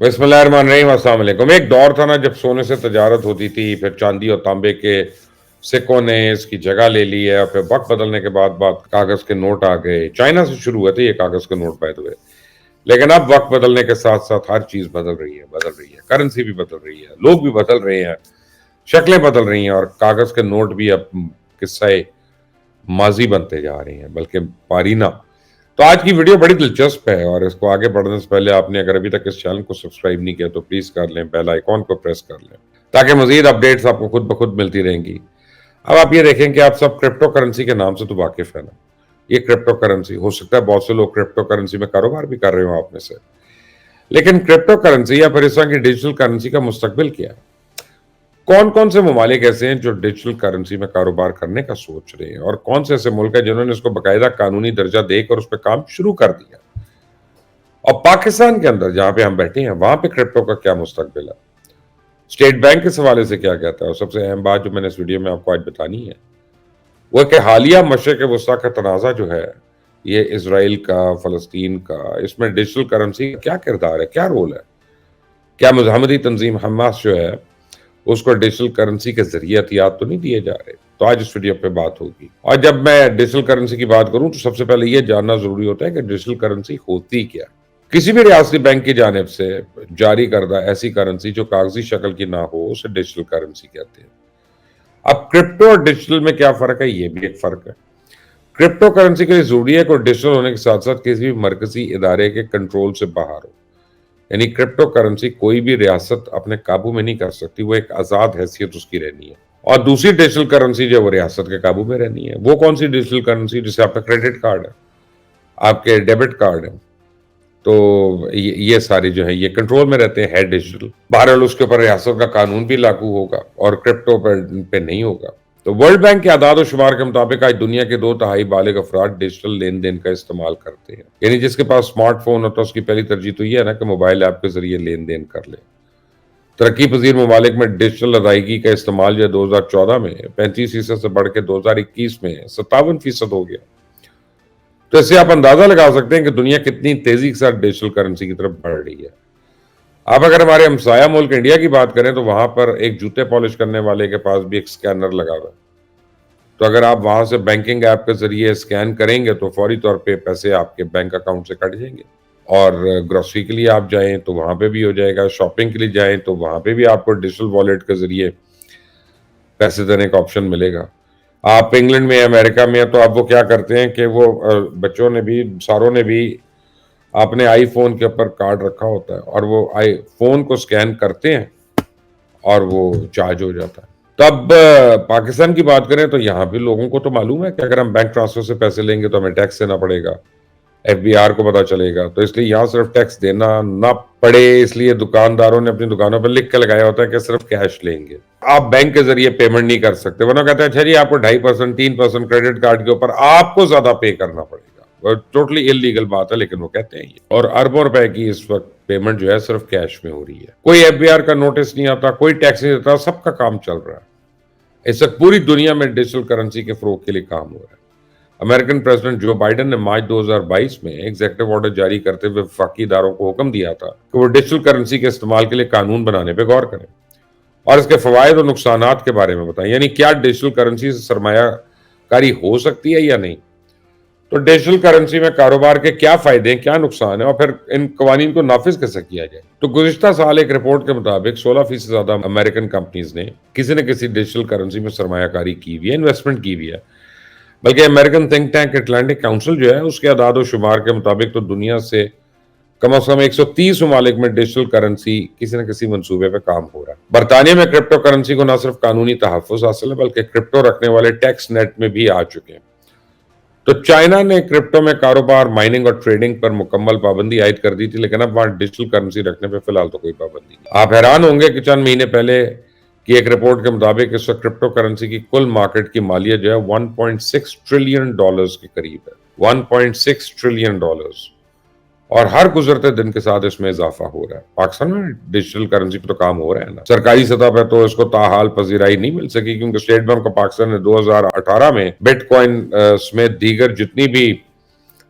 بسم اللہ الرحمن الرحیم، السلام علیکم۔ ایک دور تھا نا جب سونے سے تجارت ہوتی تھی، پھر چاندی اور تانبے کے سکوں نے اس کی جگہ لے لی ہے، اور پھر وقت بدلنے کے بعد کاغذ کے نوٹ آ گئے۔ چائنا سے شروع ہوئے تھے یہ کاغذ کے نوٹ پیدا ہوئے، لیکن اب وقت بدلنے کے ساتھ ساتھ ہر چیز بدل رہی ہے، کرنسی بھی بدل رہی ہے، لوگ بھی بدل رہے ہیں، شکلیں بدل رہی ہیں، اور کاغذ کے نوٹ بھی اب قصہ ماضی بنتے جا رہے ہیں، بلکہ پارینہ۔ تو آج کی ویڈیو بڑی دلچسپ ہے، اور اس کو آگے بڑھنے سے پہلے آپ نے اگر ابھی تک اس چینل کو سبسکرائب نہیں کیا تو پلیز کر لیں، بیل آئیکن کو پریس کر لیں تاکہ مزید اپڈیٹس آپ کو خود بخود ملتی رہیں گی۔ اب آپ یہ دیکھیں کہ آپ سب کرپٹو کرنسی کے نام سے تو واقف ہے نا۔ یہ کرپٹو کرنسی ہو سکتا ہے بہت سے لوگ کرپٹو کرنسی میں کاروبار بھی کر رہے ہوں آپ میں سے، لیکن کرپٹو کرنسی یا پھر اس طرح کی ڈیجیٹل کرنسی کا مستقبل کیا ہے؟ کون سے ممالک ایسے ہیں جو ڈیجیٹل کرنسی میں کاروبار کرنے کا سوچ رہے ہیں، اور کون سے ایسے ملک ہیں جنہوں نے اس کو باقاعدہ قانونی درجہ دے کر اس پہ کام شروع کر دیا؟ اور پاکستان کے اندر جہاں پہ ہم بیٹھے ہیں وہاں پہ کرپٹو کا کیا مستقبل ہے؟ اسٹیٹ بینک اس حوالے سے کیا کہتا ہے؟ اور سب سے اہم بات جو میں نے اس ویڈیو میں آپ کو آج بتانی ہے وہ کہ حالیہ مشرق وسطیٰ کا تنازع جو ہے، یہ اسرائیل کا، فلسطین کا، اس میں ڈیجیٹل کرنسی کا کیا کردار ہے، کیا رول ہے؟ کیا مزاحمتی تنظیم حماس جو ہے اس کو ڈیجیٹل کرنسی کے ذریعے احتیاط تو نہیں دیے جا رہے؟ تو آج اس ویڈیو پہ بات ہوگی۔ اور جب میں ڈیجیٹل کرنسی کی بات کروں تو سب سے پہلے یہ جاننا ضروری ہوتا ہے کہ ڈیجیٹل کرنسی ہوتی کیا؟ کسی بھی ریاستی بینک کی جانب سے جاری کردہ ایسی کرنسی جو کاغذی شکل کی نہ ہو اسے ڈیجیٹل کرنسی کہتے ہیں۔ اب کرپٹو اور ڈیجیٹل میں کیا فرق ہے؟ یہ بھی ایک فرق ہے۔ کرپٹو کرنسی کے لیے ضروری ہے کہ ڈیجیٹل ہونے کے ساتھ ساتھ کسی بھی مرکزی ادارے کے کنٹرول سے باہر ہو، یعنی کرپٹو کرنسی کوئی بھی ریاست اپنے قابو میں نہیں کر سکتی، وہ ایک آزاد حیثیت اس کی رہنی ہے۔ اور دوسری ڈیجیٹل کرنسی جو وہ ریاست کے قابو میں رہنی ہے۔ وہ کون سی ڈیجیٹل کرنسی؟ جیسے آپ کا کریڈٹ کارڈ ہے، آپ کے ڈیبٹ کارڈ ہے، تو یہ ساری جو ہے یہ کنٹرول میں رہتے ہیں، ہے ڈیجیٹل۔ بہرحال اس کے اوپر ریاست کا قانون بھی لاگو ہوگا اور کرپٹو پہ نہیں ہوگا۔ تو ورلڈ بینک کے اعداد و شمار کے مطابق آج دنیا کے 2/3 بالغ افراد ڈیجیٹل لین دین کا استعمال کرتے ہیں، یعنی جس کے پاس سمارٹ فون ہوتا ہے اس کی پہلی ترجیح تو یہ ہے نا کہ موبائل ایپ کے ذریعے لین دین کر لے۔ ترقی پذیر ممالک میں ڈیجیٹل ادائیگی کا استعمال جو 2014 میں 35% سے بڑھ کے 2021 میں 57% ہو گیا۔ تو اس سے آپ اندازہ لگا سکتے ہیں کہ دنیا کتنی تیزی کے ساتھ ڈیجیٹل کرنسی کی طرف بڑھ رہی ہے۔ اب اگر ہمارے ہمسایہ ملک انڈیا کی بات کریں تو وہاں پر ایک جوتے پالش کرنے والے کے پاس بھی ایک سکینر لگا ہوا ہے۔ تو اگر آپ وہاں سے بینکنگ ایپ کے ذریعے سکین کریں گے تو فوری طور پہ پیسے آپ کے بینک اکاؤنٹ سے کٹ جائیں گے، اور گروسری کے لیے آپ جائیں تو وہاں پہ بھی ہو جائے گا، شاپنگ کے لیے جائیں تو وہاں پہ بھی آپ کو ڈیجیٹل والیٹ کے ذریعے پیسے دینے کا آپشن ملے گا۔ آپ انگلینڈ میں، امریکہ میں تو آپ وہ کیا کرتے ہیں کہ وہ بچوں نے بھی، ساروں نے بھی اپنے آئی فون کے اوپر کارڈ رکھا ہوتا ہے، اور وہ آئی فون کو سکین کرتے ہیں اور وہ چارج ہو جاتا ہے۔ تب پاکستان کی بات کریں تو یہاں بھی لوگوں کو تو معلوم ہے کہ اگر ہم بینک ٹرانسفر سے پیسے لیں گے تو ہمیں ٹیکس دینا پڑے گا، ایف بی آر کو پتا چلے گا، تو اس لیے یہاں صرف ٹیکس دینا نہ پڑے اس لیے دکانداروں نے اپنی دکانوں پر لکھ کے لگایا ہوتا ہے کہ صرف کیش لیں گے، آپ بینک کے ذریعے پیمنٹ نہیں کر سکتے، ورنہ کہتے ہیں اچھا جی آپ کو 2.5%، 3% کریڈٹ کارڈ کے اوپر آپ کو زیادہ پے کرنا پڑے گا۔ ٹوٹلی انلیگل بات ہے لیکن وہ کہتے ہیں یہ، اور اربوں روپے کی اس وقت پیمنٹ جو ہے صرف کیش میں ہو رہی ہے، کوئی ایف بی آر کا نوٹس نہیں آتا، کوئی ٹیکس نہیں دیتا، سب کا کام چل رہا ہے۔ اس وقت پوری دنیا میں ڈیجیٹل کرنسی کے فروغ کے لیے کام ہو رہا ہے۔ امریکن پریزیڈنٹ جو بائیڈن نے مارچ 2022 میں ایگزیکٹو آرڈر جاری کرتے ہوئے وفاقی اداروں کو حکم دیا تھا کہ وہ ڈیجیٹل کرنسی کے استعمال کے لیے قانون بنانے پہ غور کریں اور اس کے فوائد اور نقصانات کے بارے میں بتائیں، یعنی کیا ڈیجیٹل کرنسی سے سرمایہ کاری ہو سکتی ہے یا نہیں، تو ڈیجیٹل کرنسی میں کاروبار کے کیا فائدے ہیں، کیا نقصان ہیں، اور پھر ان قوانین کو نافذ کیسے کیا جائے۔ تو گزشتہ سال ایک رپورٹ کے مطابق 16% سے زیادہ امریکن کمپنیز نے کسی نہ کسی ڈیجیٹل کرنسی میں سرمایہ کاری کی ہوئی ہے، انویسٹمنٹ کی ہوئی ہے، بلکہ American think tank Atlantic council جو ہے اس کے اعداد و شمار کے مطابق تو دنیا سے کم از کم 130 ممالک میں ڈیجیٹل کرنسی کسی نہ کسی منصوبے پہ کام ہو رہا ہے۔ برطانیہ میں کرپٹو کرنسی کو نہ صرف قانونی تحفظ حاصل ہے بلکہ کرپٹو رکھنے والے ٹیکس نیٹ میں بھی آ چکے ہیں۔ تو چائنا نے کرپٹو میں کاروبار، مائننگ اور ٹریڈنگ پر مکمل پابندی عائد کر دی تھی، لیکن اب وہاں ڈیجیٹل کرنسی رکھنے پہ فی الحال تو کوئی پابندی نہیں۔ آپ حیران ہوں گے کہ چند مہینے پہلے کی ایک رپورٹ کے مطابق اس وقت کرپٹو کرنسی کی کل مارکیٹ کی مالیت جو ہے 1.6 ٹریلین ڈالرز کے قریب ہے، 1.6 ٹریلین ڈالرز، اور ہر گزرتے دن کے ساتھ اس میں اضافہ ہو رہا ہے۔ پاکستان میں ڈیجیٹل کرنسی پہ تو کام ہو رہا ہے نا، سرکاری سطح پہ تو اس کو تاحال پذیرائی نہیں مل سکی، کیونکہ اسٹیٹ بینک آف پاکستان نے 2018 میں بٹ کوائن سمیت دیگر جتنی بھی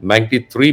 $93